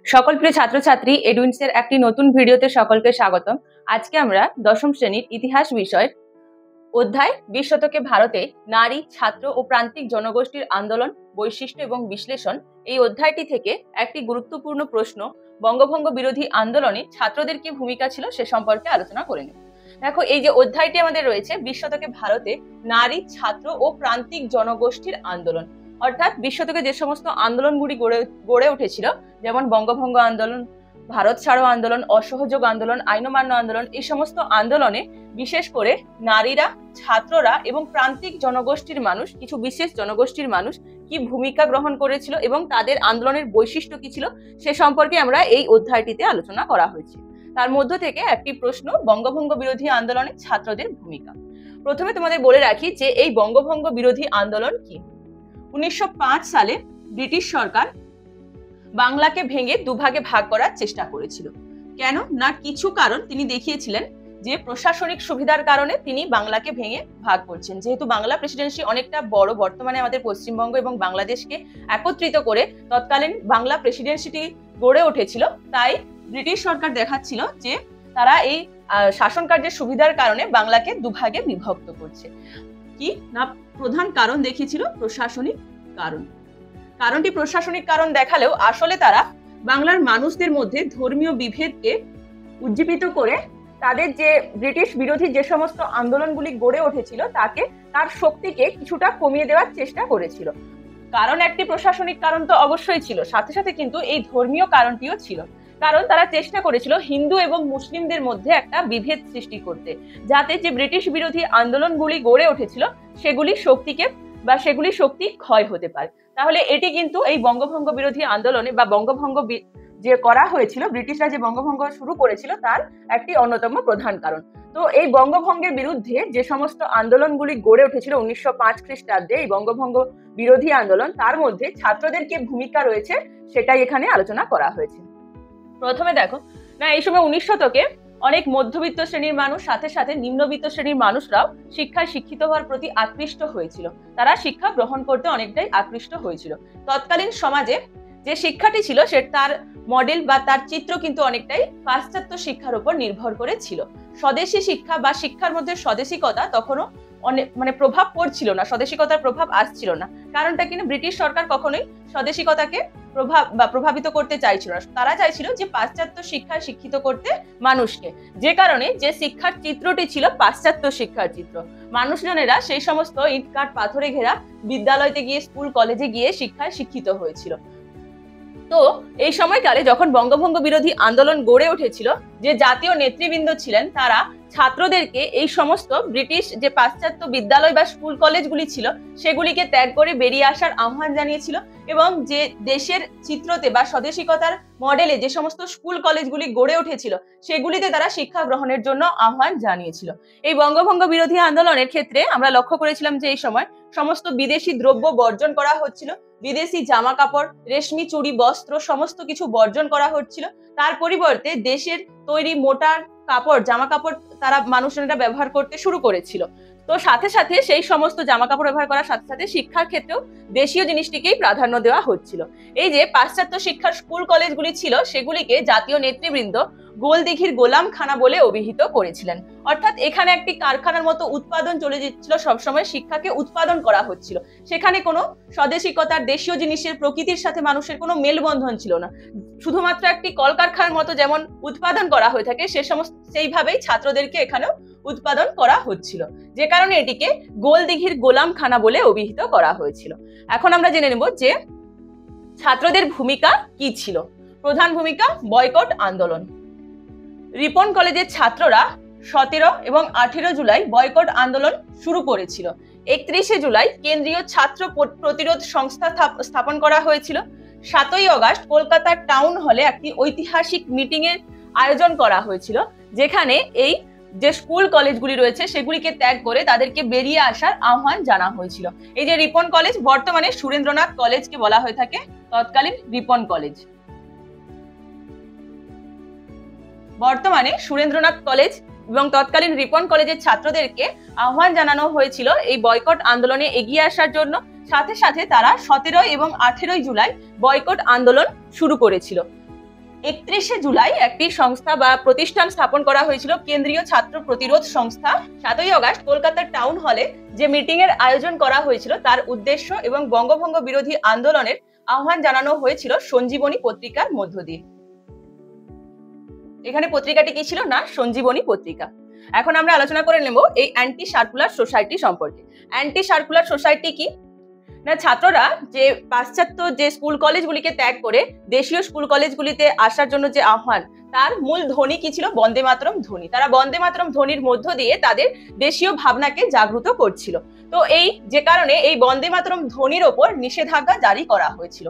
সকল প্রিয় ছাত্রছাত্রী এডুইন্সের একটি নতুন ভিডিওতে সকলকে স্বাগতম। আজকে আমরা দশম শ্রেণীর ইতিহাস বিষয়ের অধ্যায় 20 শতকে ভারতে নারী, ছাত্র ও প্রান্তিক জনগোষ্ঠীর আন্দোলন, বৈশিষ্ট্য এবং বিশ্লেষণ এই অধ্যায়টি থেকে একটি গুরুত্বপূর্ণ প্রশ্ন বঙ্গভঙ্গ বিরোধী আন্দোলনে ছাত্রদের কি ভূমিকা ছিল সে সম্পর্কে আলোচনা করে নেব। দেখো, এই যে অধ্যায়টি আমাদের রয়েছে 20 শতকে ভারতে নারী, ছাত্র ও প্রান্তিক জনগোষ্ঠীর আন্দোলন, অর্থাৎ 20 শতকে যে সমস্ত আন্দোলনগুলি গড়ে উঠেছিল, যেমন বঙ্গভঙ্গ আন্দোলন, ভারত ছাড়ো আন্দোলন, অসহযোগ আন্দোলন, আইন অমান্য আন্দোলন, এই সমস্ত আন্দোলনে বিশেষ করে নারীরা, ছাত্ররা এবং প্রান্তিক জনগোষ্ঠীর মানুষ, কিছু বিশেষ জনগোষ্ঠীর মানুষ কি ভূমিকা গ্রহণ করেছিল এবং তাদের আন্দোলনের বৈশিষ্ট্য কি ছিল সে সম্পর্কে আমরা এই অধ্যায়টিতে আলোচনা করা হয়েছে। তার মধ্য থেকে একটি প্রশ্ন, বঙ্গভঙ্গ বিরোধী আন্দোলনে ছাত্রদের ভূমিকা। প্রথমে তোমাদের বলে রাখি যে এই বঙ্গভঙ্গ বিরোধী আন্দোলন কি। 1905 সালে ব্রিটিশ সরকার বাংলাকে ভেঙে দুভাগে ভাগ করার চেষ্টা করেছিল। কেন না, কিছু কারণ তিনি দেখিয়েছিলেন যে প্রশাসনিক সুবিধার কারণে তিনি বাংলাকে ভেঙে ভাগ করছেন। যেহেতু বাংলা প্রেসিডেন্সি অনেকটা বড়, বর্তমানে আমাদের পশ্চিমবঙ্গ এবং বাংলাদেশকে একত্রিত করে তৎকালীন বাংলা প্রেসিডেন্সিটি গড়ে উঠেছিল, তাই ব্রিটিশ সরকার দেখাচ্ছিল যে তারা এই শাসন কার্যের সুবিধার কারণে বাংলাকে দুভাগে বিভক্ত করছে। কি না, প্রধান কারণ দেখিয়েছিল প্রশাসনিক কারণ। কারণটি প্রশাসনিক কারণ দেখালেও আসলে তারা বাংলার মানুষদের মধ্যে ধর্মীয় বিভেদকে উজ্জীবিত করে তাদের যে ব্রিটিশ বিরোধী যে সমস্ত আন্দোলনগুলি গড়ে উঠেছিল তার শক্তিকে কিছুটা কমিয়ে দেওয়ার চেষ্টা করেছিল। কারণ একটি প্রশাসনিক কারণ তো অবশ্যই ছিল, সাথে সাথে কিন্তু এই ধর্মীয় কারণটিও ছিল। কারণ তারা চেষ্টা করেছিল হিন্দু এবং মুসলিমদের মধ্যে একটা বিভেদ সৃষ্টি করতে, যাতে যে ব্রিটিশ বিরোধী আন্দোলনগুলি গড়ে উঠেছিল সেগুলি শক্তি ক্ষয় হতে পারে। তাহলে এটি কিন্তু এই বঙ্গভঙ্গ বিরোধী আন্দোলনে বা বঙ্গভঙ্গ যে করা হয়েছিল, ব্রিটিশরা যে বঙ্গভঙ্গ শুরু করেছিল তার একটি অন্যতম প্রধান কারণ। তো এই বঙ্গভঙ্গের বিরুদ্ধে যে সমস্ত আন্দোলনগুলি গড়ে উঠেছিল 1905 খ্রিস্টাব্দে, এই বঙ্গভঙ্গ বিরোধী আন্দোলন, তার মধ্যে ছাত্রদের কি ভূমিকা রয়েছে সেটাই এখানে আলোচনা করা হয়েছে। প্রথমে দেখো না, এই সময় 19 শতকে অনেক মধ্যবিত্ত শ্রেণীর মানুষ, সাথে সাথে নিম্নবিত্ত শ্রেণীর মানুষরাও শিক্ষায় শিক্ষিত হওয়ার প্রতি আকৃষ্ট হয়েছিল। তারা শিক্ষা গ্রহণ করতে অনেকটাই আকৃষ্ট হয়েছিল। তৎকালীন সমাজে যে শিক্ষাটি ছিল তার মডেল বা তার চিত্র কিন্তু অনেকটাই পাশ্চাত্য শিক্ষার উপর নির্ভর করে ছিল। স্বদেশী শিক্ষা বা শিক্ষার মধ্যে স্বদেশিকতা তখনও অনেক প্রভাব পড়ছিল না, স্বদেশিকতার প্রভাব আসছিল না। কারণটা কিন্তু ব্রিটিশ সরকার কখনোই স্বদেশিকতাকে প্রভাবিত করতে চাইছিল না। তারা চাইছিল যে পাশ্চাত্য শিক্ষায় শিক্ষিত করতে মানুষকে, যে কারণে যে শিক্ষার চিত্রটি ছিল পাশ্চাত্য শিক্ষার চিত্র। মানুষজনেরা সেই সমস্ত ইটকাঠ পাথরে ঘেরা বিদ্যালয়তে গিয়ে, স্কুল কলেজে গিয়ে শিক্ষায় শিক্ষিত হয়েছিল। তো এই সময়কালে যখন বঙ্গভঙ্গ বিরোধী আন্দোলন গড়ে উঠেছিল, যে জাতীয় নেতৃবৃন্দ ছিলেন তারা ছাত্রদেরকে এই সমস্ত ব্রিটিশ যে পাশ্চাত্য বিদ্যালয় বা স্কুল কলেজগুলি ছিল সেগুলিকে ত্যাগ করে বেরিয়ে আসার আহ্বান জানিয়েছিল, এবং যে দেশের চিত্রতে বা স্বদেশিকতার মডেলে যে সমস্ত স্কুল কলেজগুলি গড়ে উঠেছিল সেগুলিতে তারা শিক্ষা গ্রহণের জন্য আহ্বান জানিয়েছিল। এই বঙ্গভঙ্গ বিরোধী আন্দোলনের ক্ষেত্রে আমরা লক্ষ্য করেছিলাম যে এই সময় সমস্ত বিদেশি দ্রব্য বর্জন করা হচ্ছিল, বিদেশি জামা কাপড়, রেশমি চুড়ি, বস্ত্র সমস্ত কিছু বর্জন করা হচ্ছিল। তার পরিবর্তে দেশের তৈরি মোটা কাপড়, জামা কাপড় তারা মানুষজনেরা ব্যবহার করতে শুরু করেছিল। তো সাথে সাথে সেই সমস্ত জামা কাপড় ব্যবহার করার সাথে সাথে শিক্ষার ক্ষেত্রেও দেশীয় জিনিসটিকেই প্রাধান্য দেওয়া হচ্ছিল। এই যে পাশ্চাত্য শিক্ষার স্কুল কলেজগুলি ছিল সেগুলিকে জাতীয় নেতৃবৃন্দ গোলদিঘির গোলামখানা বলে অভিহিত করেছিলেন। অর্থাৎ এখানে একটি কারখানার মতো উৎপাদন চলে যাচ্ছিল, সবসময় শিক্ষাকে উৎপাদন করা হচ্ছিল। সেখানে কোনো স্বদেশিকতার, দেশীয় জিনিসের, প্রকৃতির সাথে মানুষের কোনো মেলবন্ধন ছিল না। শুধুমাত্র একটি কলকারখানার মতো যেমন উৎপাদন করা হয়ে থাকে সেইভাবেই ছাত্রদেরকে এখানেও উৎপাদন করা হচ্ছিল, যে কারণে এটিকে গোলদিঘির গোলামখানা বলে অভিহিত করা হয়েছিল। এখন আমরা জেনে নেব যে ছাত্রদের ভূমিকা কি ছিল। প্রধান ভূমিকা বয়কট আন্দোলন। রিপন কলেজের ছাত্ররা 17 এবং 18 জুলাই বয়কট আন্দোলন শুরু করেছিল। 31 জুলাই কেন্দ্রীয় ছাত্র প্রতিরোধ সংস্থা স্থাপন করা হয়েছিল। 7ই আগস্ট কলকাতার টাউন হলে একটি ঐতিহাসিক মিটিং এর আয়োজন করা হয়েছিল, যেখানে এই যে স্কুল কলেজগুলি রয়েছে সেগুলিকে ত্যাগ করে তাদেরকে বেরিয়ে আসার আহ্বান জানা হয়েছিল। এই যে রিপন কলেজ, বর্তমানে সুরেন্দ্রনাথ কলেজকে বলা হয়ে থাকে, তৎকালীন রিপন কলেজ। বর্তমানে সুরেন্দ্রনাথ কলেজ এবং তৎকালীন রিপন কলেজের ছাত্রদেরকে আহ্বান জানানো হয়েছিল এই বয়কট আন্দোলনে এগিয়ে আসার জন্য। সাথে সাথে তারা 17 এবং 18 জুলাই বয়কট আন্দোলন শুরু করেছিল। 31শে জুলাই একটি সংস্থা বা প্রতিষ্ঠান স্থাপন করা হয়েছিল, কেন্দ্রীয় ছাত্র প্রতিরোধ সংস্থা। 7ই আগস্ট কলকাতার টাউন হলে যে মিটিং এর আয়োজন করা হয়েছিল তার উদ্দেশ্য এবং বঙ্গভঙ্গ বিরোধী আন্দোলনের আহ্বান জানানো হয়েছিল সঞ্জীবনী পত্রিকার মধ্য দিয়ে। এখানে পত্রিকাটি কি ছিল না, সঞ্জীবনী পত্রিকা। এখন আমরা আলোচনা করে নেব এই অ্যান্টি সার্কুলার সোসাইটি সম্পর্কে। অ্যান্টি সার্কুলার সোসাইটি কি না, ছাত্ররা যে পাশ্চাত্য যে স্কুল কলেজগুলিকে ত্যাগ করে দেশীয় স্কুল কলেজগুলিতে আসার জন্য যে আহ্বান, তার মূল ধ্বনি কি ছিল, বন্দে মাতরম ধ্বনি। তারা বন্দে মাতরম ধ্বনির মধ্য দিয়ে তাদের দেশীয় ভাবনাকে জাগ্রত করছিল। তো এই যে কারণে এই বন্দে মাতরম ধ্বনির ওপর নিষেধাজ্ঞা জারি করা হয়েছিল।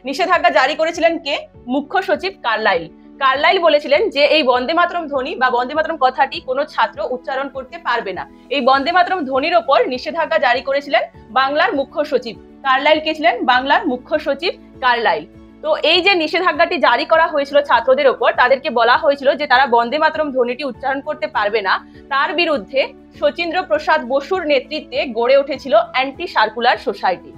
নিষেধাজ্ঞা জারি করেছিলেন কে, মুখ্য সচিব কার্লাইল। কার্লাইল বলেছিলেন যে এই বন্দে মাতরম ধ্বনি বা বন্দে মাতরম কথাটি কোনো ছাত্র উচ্চারণ করতে পারবে না। এই বন্দে মাতরম ধ্বনির ওপর নিষেধাজ্ঞা জারি করেছিলেন বাংলার মুখ্য সচিব কার্লাইল। কে ছিলেন, বাংলার মুখ্য সচিব কার্লাইল। তো এই যে নিষেধাজ্ঞাটি জারি করা হয়েছিল ছাত্রদের ওপর, তাদেরকে বলা হয়েছিল যে তারা বন্দে মাতরম ধ্বনিটি উচ্চারণ করতে পারবে না। তার বিরুদ্ধে শচীন্দ্র প্রসাদ বসুর নেতৃত্বে গড়ে উঠেছিল অ্যান্টি সার্কুলার সোসাইটি।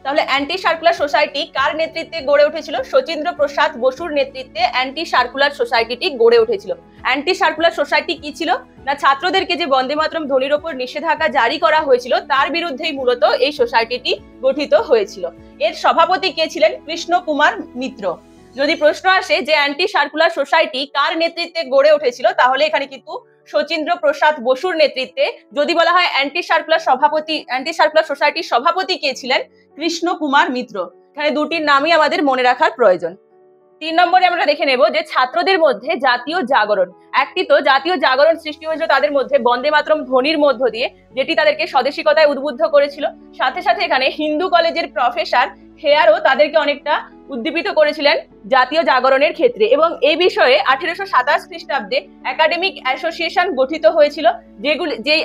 তাহলে অ্যান্টি সার্কুলার সোসাইটি কার নেতৃত্বে গড়ে উঠেছিল? শচীন্দ্র প্রসাদ বসুর নেতৃত্বে অ্যান্টি সার্কুলার সোসাইটিটি গড়ে উঠেছিল। অ্যান্টি সার্কুলার সোসাইটি কি ছিল না, ছাত্রদেরকে যে বন্দে মাতরম ধ্বনির ওপর নিষেধাজ্ঞা জারি করা হয়েছিল তার বিরুদ্ধেই মূলত এই সোসাইটিটি গঠিত হয়েছিল। এর সভাপতি কে ছিলেন? কৃষ্ণ কুমার মিত্র। যদি প্রশ্ন আসে যে অ্যান্টি সার্কুলার সোসাইটি কার নেতৃত্বে গড়ে উঠেছিল, তাহলে এখানে কিন্তু শচীন্দ্র প্রসাদ বসুর নেতৃত্বে। যদি বলা হয় অ্যান্টি সার্কুলার সোসাইটির সভাপতি কে ছিলেন? কৃষ্ণ কুমার মিত্র। এখানে দুটির নামই আমাদের মনে রাখার প্রয়োজন। 3 নম্বরে আমরা দেখে নেব যে ছাত্রদের মধ্যে জাতীয় জাগরণ। একটি তো জাতীয় জাগরণ সৃষ্টি হয়েছিল তাদের মধ্যে বন্দে মাতরম ধ্বনির মধ্য দিয়ে, যেটি তাদেরকে স্বদেশিকতায় উদ্বুদ্ধ করেছিল। সাথে সাথে এখানে হিন্দু কলেজের প্রফেসর হেয়ারও তাদেরকে অনেকটা উদ্দীপিত করেছিলেন জাতীয় জাগরণের ক্ষেত্রে। এবং এই বিষয়ে 1827 খ্রিস্টাব্দে একাডেমিক অ্যাসোসিয়েশন গঠিত হয়েছিল, যেই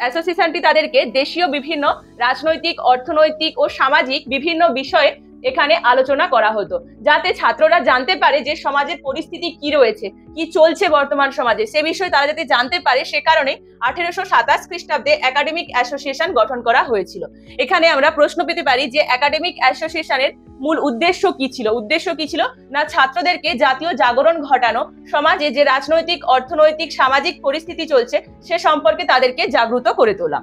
অ্যাসোসিয়েশনটি তাদেরকে দেশীয় বিভিন্ন রাজনৈতিক, অর্থনৈতিক ও সামাজিক বিভিন্ন বিষয়ে এখানে আলোচনা করা হতো, যাতে ছাত্ররা জানতে পারে যে সমাজের পরিস্থিতি কি রয়েছে, কি চলছে বর্তমান সমাজে, সে বিষয়ে তারা যাতে জানতে পারে। সে কারণে 1827 খ্রিস্টাব্দে একাডেমিক অ্যাসোসিয়েশন গঠন করা হয়েছিল। এখানে আমরা প্রশ্ন পেতে পারি যে একাডেমিক অ্যাসোসিয়েশনের মূল উদ্দেশ্য কি ছিল? উদ্দেশ্য কি ছিল না, ছাত্রদেরকে জাতীয় জাগরণ ঘটানো, সমাজে যে রাজনৈতিক, অর্থনৈতিক, সামাজিক পরিস্থিতি চলছে সে সম্পর্কে তাদেরকে জাগ্রত করে তোলা।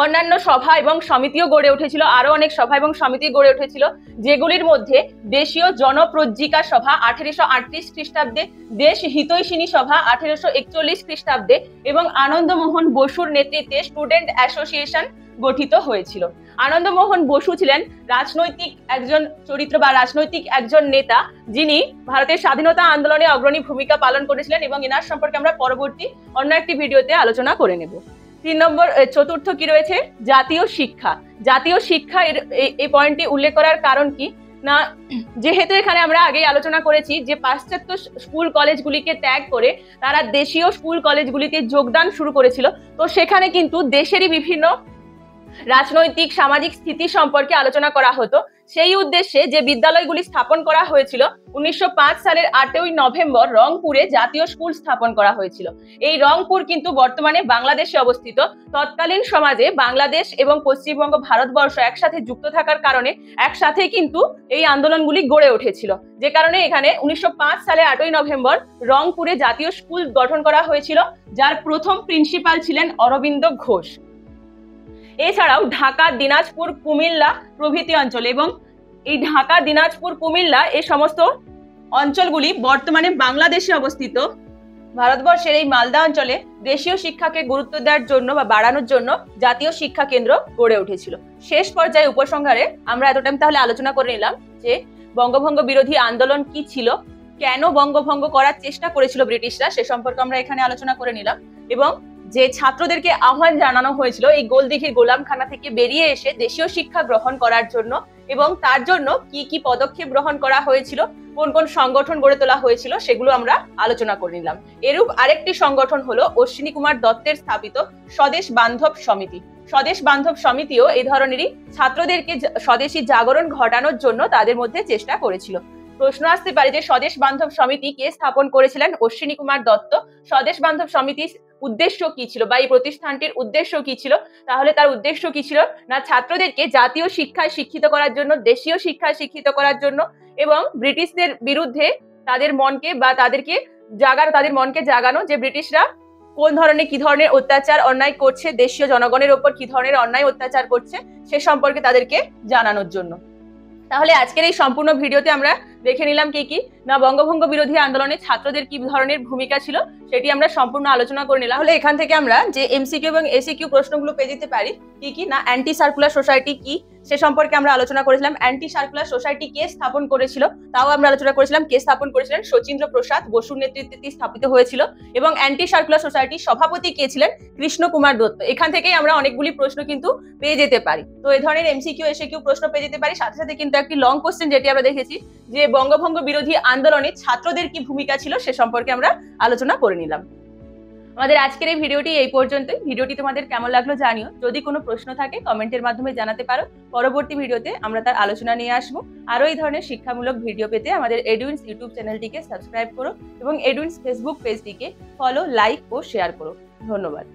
অন্যান্য সভা এবং সমিতিও গড়ে উঠেছিল, আরো অনেক সভা এবং সমিতি গড়ে উঠেছিল, যেগুলির মধ্যে দেশীয় জনপ্রজ্জিকা সভা 1838 খ্রিস্টাব্দে, দেশ হিতৈষিণী সভা 1841 খ্রিস্টাব্দে এবং আনন্দমোহন বসুর নেতৃত্বে স্টুডেন্ট অ্যাসোসিয়েশন গঠিত হয়েছিল। আনন্দমোহন বসু ছিলেন রাজনৈতিক একজন চরিত্র বা রাজনৈতিক একজন নেতা, যিনি ভারতের স্বাধীনতা আন্দোলনে অগ্রণী ভূমিকা পালন করেছিলেন এবং এনার সম্পর্কে আমরা পরবর্তী অন্য একটি ভিডিওতে আলোচনা করে নেব। 3 নম্বর, চতুর্থ কি রয়েছে? জাতীয় শিক্ষা। জাতীয় শিক্ষা এই পয়েন্টটি উল্লেখ করার কারণ কি না, যেহেতু এখানে আমরা আগেই আলোচনা করেছি যে পাশ্চাত্য স্কুল কলেজগুলিকে ত্যাগ করে তারা দেশীয় স্কুল কলেজগুলিতে যোগদান শুরু করেছিল, তো সেখানে কিন্তু দেশেরই বিভিন্ন রাজনৈতিক, সামাজিক স্থিতি সম্পর্কে আলোচনা করা হতো। সেই উদ্দেশ্যে যে বিদ্যালয়গুলি স্থাপন করা হয়েছিল, 1905 সালের 8ই নভেম্বর রংপুরে জাতীয় স্কুল স্থাপন করা হয়েছিল। এই রংপুর কিন্তু বর্তমানে বাংলাদেশে অবস্থিত। তৎকালীন সমাজে বাংলাদেশ এবং পশ্চিমবঙ্গ, ভারতবর্ষ একসাথে যুক্ত থাকার কারণে একসাথে কিন্তু এই আন্দোলনগুলি গড়ে উঠেছিল, যে কারণে এখানে 1905 সালে 8ই নভেম্বর রংপুরে জাতীয় স্কুল গঠন করা হয়েছিল, যার প্রথম প্রিন্সিপাল ছিলেন অরবিন্দ ঘোষ। এছাড়াও ঢাকা, দিনাজপুর, কুমিল্লা প্রভৃতি অঞ্চল, এবং এই ঢাকা, দিনাজপুর, কুমিল্লা এই সমস্ত অঞ্চলগুলি বর্তমানে বাংলাদেশে অবস্থিত। ভারতবর্ষের এই মালদা অঞ্চলে দেশীয় শিক্ষাকে গুরুত্ব দেওয়ার জন্য বা বাড়ানোর জন্য জাতীয় শিক্ষা কেন্দ্র গড়ে উঠেছিল। শেষ পর্যায়ে উপসংহারে আমরা এতটাই তাহলে আলোচনা করে নিলাম যে বঙ্গভঙ্গ বিরোধী আন্দোলন কি ছিল, কেন বঙ্গভঙ্গ করার চেষ্টা করেছিল ব্রিটিশরা, সে সম্পর্কে আমরা এখানে আলোচনা করে নিলাম, এবং যে ছাত্রদেরকে আহ্বান জানানো হয়েছিল এই গোলদিঘির গোলামখানা থেকে বেরিয়ে এসে দেশীয় শিক্ষা গ্রহণ করার জন্য, এবং তার জন্য কি কি পদক্ষেপ গ্রহণ করা হয়েছিল, কোন কোন সংগঠন গড়ে তোলা হয়েছিল, সেগুলো আমরা আলোচনা করে নিলাম। এরূপ আরেকটি সংগঠন হলো অশ্বিনী কুমার দত্তের স্থাপিত স্বদেশ বান্ধব সমিতি। স্বদেশ বান্ধব সমিতিও এই ধরনেরই ছাত্রদেরকে স্বদেশী জাগরণ ঘটানোর জন্য তাদের মধ্যে চেষ্টা করেছিল। প্রশ্ন আসতে পারে যে স্বদেশ বান্ধব সমিতি কে স্থাপন করেছিলেন? অশ্বিনী কুমার দত্ত। স্বদেশ বান্ধব সমিতির উদ্দেশ্য কি ছিল বা এই প্রতিষ্ঠানটির উদ্দেশ্য কি ছিল? তাহলে তার উদ্দেশ্য কি ছিল না ছাত্রদেরকে জাতীয় শিক্ষায় শিক্ষিত করার জন্য, দেশীয় শিক্ষায় শিক্ষিত করার জন্য এবং ব্রিটিশদের বিরুদ্ধে তাদের মনকে বা তাদের মনকে জাগানো যে ব্রিটিশরা কোন ধরনের কি ধরনের অত্যাচার অন্যায় করছে, দেশীয় জনগণের ওপর কি ধরনের অন্যায় অত্যাচার করছে সে সম্পর্কে তাদেরকে জানানোর জন্য। তাহলে আজকের এই সম্পূর্ণ ভিডিওতে আমরা দেখে নিলাম কি না বঙ্গভঙ্গ বিরোধী আন্দোলনে ছাত্রদের কি ধরনের ভূমিকা ছিল সেটি আমরা সম্পূর্ণ আলোচনা করে নিলাম। তাহলে এখান থেকে আমরা যে এমসিকিউ এবং এসিকিউ প্রশ্নগুলো পেয়ে যেতে পারি কি না অ্যান্টি সার্কুলার সোসাইটি কি সে সম্পর্কে আমরা আলোচনা করেছিলাম। অ্যান্টি সার্কুলার সোসাইটি কে স্থাপন করেছিল তাও আমরা আলোচনা করেছিলাম। কে স্থাপন করেছিলেন? শচীন্দ্র প্রসাদ বসুর নেতৃত্বে স্থাপিত হয়েছিল এবং অ্যান্টি সার্কুলার সোসাইটির সভাপতি কে ছিলেন? কৃষ্ণ কুমার দত্ত। এখান থেকেই আমরা অনেকগুলি প্রশ্ন কিন্তু পেয়ে যেতে পারি। তো এই ধরনের এমসিকিউ এসিকিউ প্রশ্ন পেয়ে যেতে পারি। সাথে সাথে কিন্তু একটি লং কোশ্চেন যেটি আমরা দেখেছি যে বঙ্গভঙ্গ বিরোধী আন্দোলনে ছাত্রদের কি ভূমিকা ছিল সে সম্পর্কে আমরা আলোচনা করে নিলাম। আমাদের আজকের এই ভিডিওটি এই পর্যন্তই। ভিডিওটি তোমাদের কেমন লাগলো জানিও। যদি কোনো প্রশ্ন থাকে কমেন্টের মাধ্যমে জানাতে পারো। পরবর্তী ভিডিওতে আমরা তার আলোচনা নিয়ে আসবো। আরো এই ধরনের শিক্ষামূলক ভিডিও পেতে আমাদের এডুইন্স ইউটিউব চ্যানেলটিকে সাবস্ক্রাইব করো এবং এডুইন্স ফেসবুক পেজটিকে ফলো, লাইক ও শেয়ার করো। ধন্যবাদ।